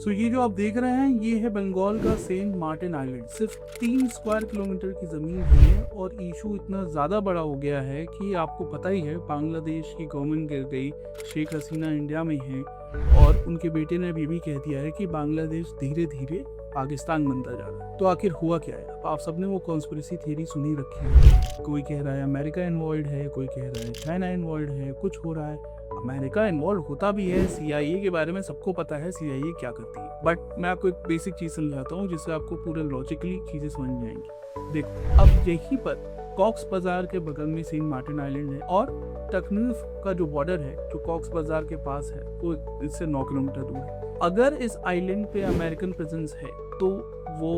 सो ये जो आप देख रहे हैं ये है बंगाल का सेंट मार्टिन आइलैंड। सिर्फ 3 स्क्वायर किलोमीटर की ज़मीन है और इशू इतना ज़्यादा बड़ा हो गया है कि आपको पता ही है बांग्लादेश की गवर्नमेंट गिर गई, शेख हसीना इंडिया में है और उनके बेटे ने अभी भी कह दिया है कि बांग्लादेश धीरे धीरे पाकिस्तान बनता जा रहा है। तो आखिर हुआ क्या है? आप सबने वो कॉन्स्पिरेसी थ्योरी सुनी रखी है। कोई कह रहा है अमेरिका इन्वॉल्व है, कोई कह रहा है चाइना इन्वॉल्व है, कुछ हो रहा है। अमेरिका इन्वॉल्व होता भी है, सीआईए के बारे में सबको पता है सीआईए क्या करती है। बट मैं आपको एक बेसिक चीज़ समझाता हूँ जिससे आपको पूरे लॉजिकली चीज़ें समझ में आएंगी। देखो, अब यहीं पर कॉक्स बाजार के बगल में सेंट मार्टिन आइलैंड है और टकनफ का जो बॉर्डर है जो कॉक्स बाजार के पास है वो इससे 9 किलोमीटर दूर है। अगर इस आइलैंड पे अमेरिकन प्रेजेंस है तो वो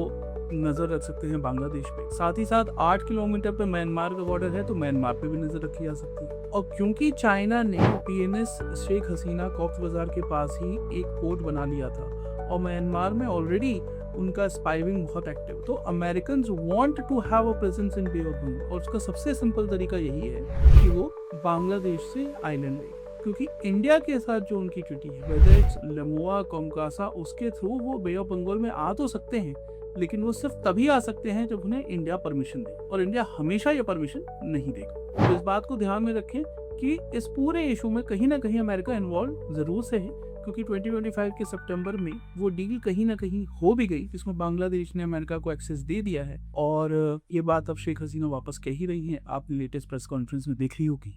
नज़र रख सकते हैं बांग्लादेश पे। साथ ही साथ 8 किलोमीटर पे म्यांमार का बॉर्डर है तो म्यांमार पे भी नज़र रखी जा सकती है। और क्योंकि चाइना ने पीएनएस शेख हसीना कॉक्स बाजार के पास ही एक पोर्ट बना लिया था और म्यांमार में ऑलरेडी उनका स्पाइविंग बहुत एक्टिव, तो American want to have a presence in Bay of Bengal. और उसका सबसे सिंपल तरीका यही है कि वो बांग्लादेश से आइलैंड ले, क्योंकि इंडिया के साथ जो उनकी ट्रीटी है वेदर इट्स लमुआ कोमकासा, उसके थ्रू वो बे ऑफ बंगाल में आ तो सकते हैं लेकिन वो सिर्फ तभी आ सकते हैं जब उन्हें इंडिया परमिशन दे, और इंडिया हमेशा ये परमिशन नहीं देगा। तो इस बात को ध्यान में रखें कि इस पूरे इशू में कहीं ना कहीं अमेरिका इन्वॉल्व जरूर से है, क्योंकि 2025 के सितंबर में वो डील कहीं ना कहीं हो भी गई जिसमें बांग्लादेश ने अमेरिका को एक्सेस दे दिया है। और ये बात अब शेख हसीना वापस कह ही रही है, आपने लेटेस्ट प्रेस कॉन्फ्रेंस में देख ली होगी।